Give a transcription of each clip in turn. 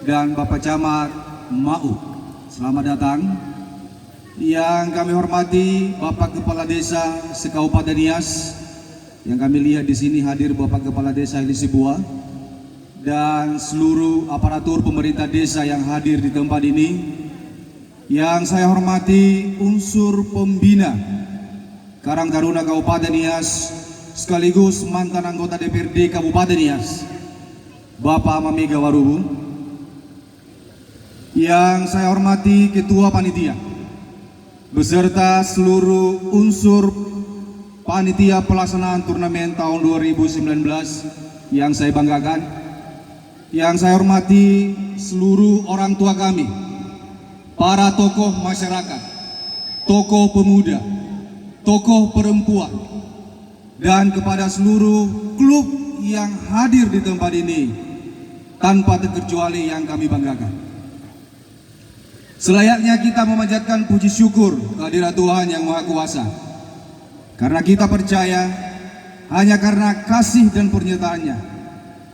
dan Bapak Camat Mau. Selamat datang. Yang kami hormati Bapak Kepala Desa se-Kabupaten Nias. Yang kami lihat di sini hadir Bapak Kepala Desa Elisibua dan seluruh aparatur pemerintah desa yang hadir di tempat ini. Yang saya hormati unsur pembina Karang Taruna Kabupaten Nias sekaligus mantan anggota DPRD Kabupaten Nias, Bapak Mamiga Warubu. Yang saya hormati Ketua Panitia beserta seluruh unsur Panitia Pelaksanaan Turnamen tahun 2019 yang saya banggakan. Yang saya hormati seluruh orang tua kami, para tokoh masyarakat, tokoh pemuda, tokoh perempuan, dan kepada seluruh klub yang hadir di tempat ini tanpa terkecuali yang kami banggakan. Selayaknya kita memanjatkan puji syukur kehadirat Tuhan Yang Maha Kuasa, karena kita percaya hanya karena kasih dan pernyataannya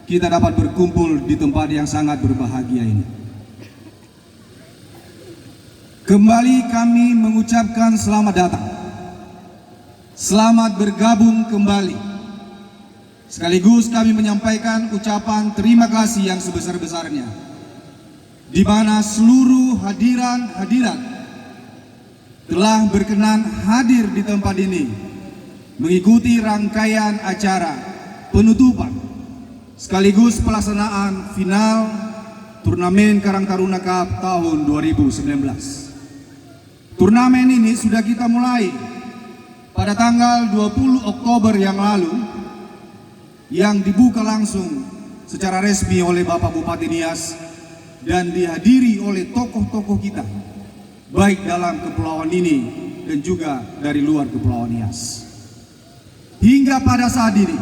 kita dapat berkumpul di tempat yang sangat berbahagia ini. Kembali kami mengucapkan selamat datang, selamat bergabung kembali. Sekaligus kami menyampaikan ucapan terima kasih yang sebesar-besarnya, di mana seluruh hadirat telah berkenan hadir di tempat ini mengikuti rangkaian acara penutupan sekaligus pelaksanaan final Turnamen Karang Taruna Cup tahun 2019. Turnamen ini sudah kita mulai pada tanggal 20 Oktober yang lalu, yang dibuka langsung secara resmi oleh Bapak Bupati Nias dan dihadiri oleh tokoh-tokoh kita, baik dalam kepulauan ini dan juga dari luar kepulauan Nias. Hingga pada saat ini,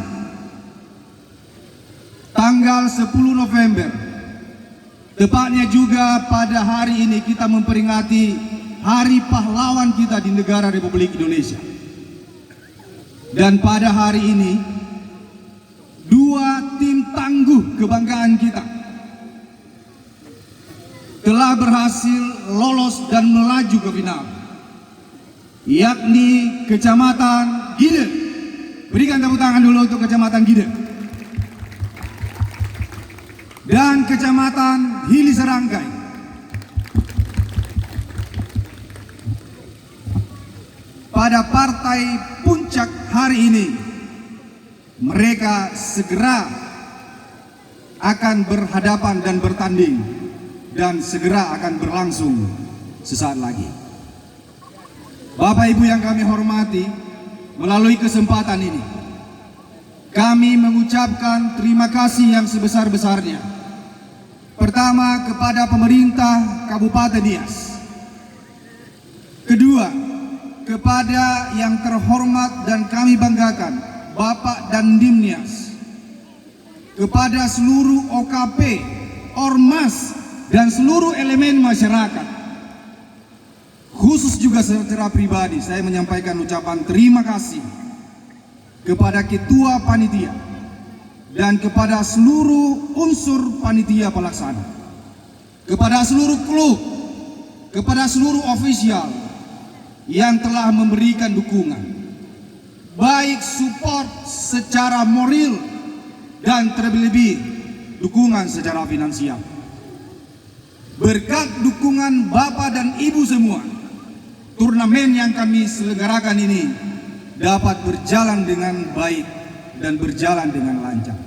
tanggal 10 November, tepatnya juga pada hari ini kita memperingati Hari Pahlawan kita di negara Republik Indonesia. Dan pada hari ini, dua tim tangguh kebanggaan kita telah berhasil lolos dan melaju ke final, yakni Kecamatan Gide. Berikan tepuk tangan dulu untuk Kecamatan Gide dan Kecamatan Hili Serangkai. Pada partai puncak hari ini, mereka segera akan berhadapan dan bertanding dan segera akan berlangsung sesaat lagi. Bapak Ibu yang kami hormati, melalui kesempatan ini kami mengucapkan terima kasih yang sebesar-besarnya. Pertama, kepada pemerintah Kabupaten Nias. Kedua, kepada yang terhormat dan kami banggakan Bapak Dandim Nias. Kepada seluruh OKP, Ormas, dan seluruh elemen masyarakat. Khusus juga secara pribadi saya menyampaikan ucapan terima kasih kepada Ketua Panitia dan kepada seluruh unsur panitia pelaksana, kepada seluruh klub, kepada seluruh ofisial yang telah memberikan dukungan, baik support secara moral dan terlebih dukungan secara finansial. Berkat dukungan Bapak dan Ibu semua, turnamen yang kami selenggarakan ini dapat berjalan dengan baik dan berjalan dengan lancar.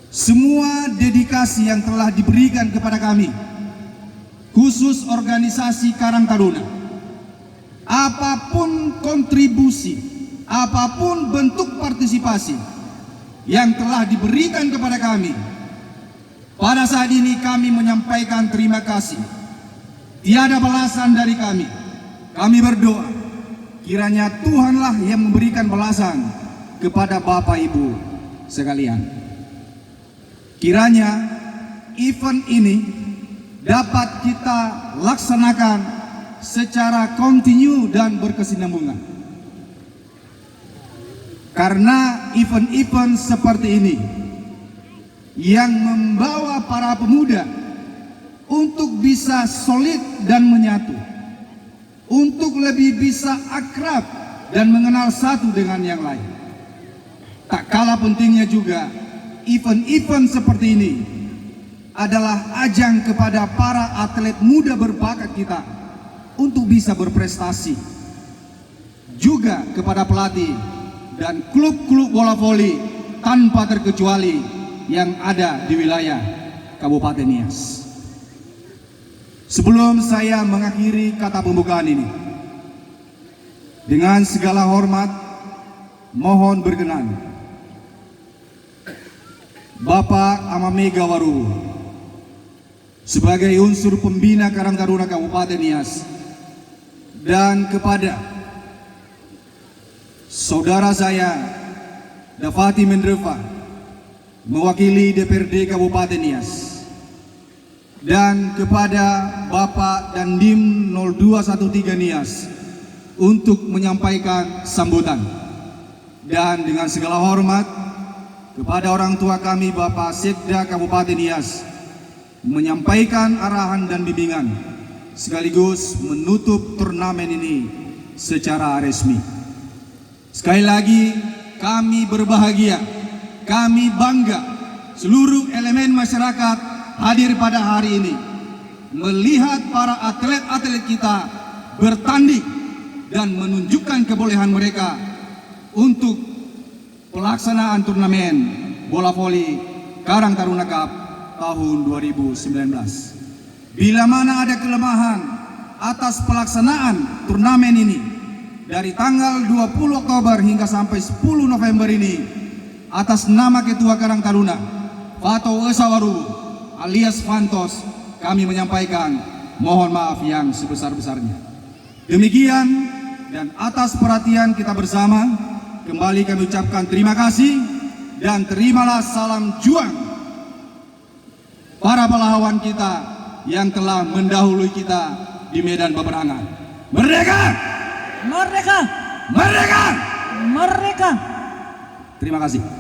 Semua dedikasi yang telah diberikan kepada kami, khusus organisasi Karang Taruna, apapun kontribusi, apapun bentuk partisipasi yang telah diberikan kepada kami, pada saat ini kami menyampaikan terima kasih. Tiada balasan dari kami. Kami berdoa kiranya Tuhanlah yang memberikan balasan kepada Bapak Ibu sekalian. Kiranya event ini dapat kita laksanakan secara kontinu dan berkesinambungan. Karena event-event seperti ini yang membawa para pemuda untuk bisa solid dan menyatu, untuk lebih bisa akrab dan mengenal satu dengan yang lain. Tak kalah pentingnya juga, event-event seperti ini adalah ajang kepada para atlet muda berbakat kita untuk bisa berprestasi. Juga kepada pelatih dan klub-klub bola voli tanpa terkecuali yang ada di wilayah Kabupaten Nias. Sebelum saya mengakhiri kata pembukaan ini, dengan segala hormat, mohon berkenan Bapak Amamega Waruwu sebagai unsur pembina Karang Taruna Kabupaten Nias, dan kepada saudara saya Dafati Mendreva mewakili DPRD Kabupaten Nias, dan kepada Bapak Dandim 0213 Nias untuk menyampaikan sambutan, dan dengan segala hormat kepada orang tua kami Bapak Sekda Kabupaten Nias menyampaikan arahan dan bimbingan sekaligus menutup turnamen ini secara resmi. Sekali lagi kami berbahagia, kami bangga seluruh elemen masyarakat hadir pada hari ini melihat para atlet-atlet kita bertanding dan menunjukkan kebolehan mereka untuk pelaksanaan turnamen bola voli Karang Taruna Cup tahun 2019. Bila mana ada kelemahan atas pelaksanaan turnamen ini dari tanggal 20 Oktober hingga sampai 10 November ini, atas nama Ketua Karang Taruna Fatou Esa Waruwu alias Fantos, kami menyampaikan mohon maaf yang sebesar-besarnya. Demikian, dan atas perhatian kita bersama, kembali kami ucapkan terima kasih, dan terimalah salam juang para pahlawan kita yang telah mendahului kita di medan peperangan. Merdeka! Merdeka! Merdeka! Merdeka! Terima kasih.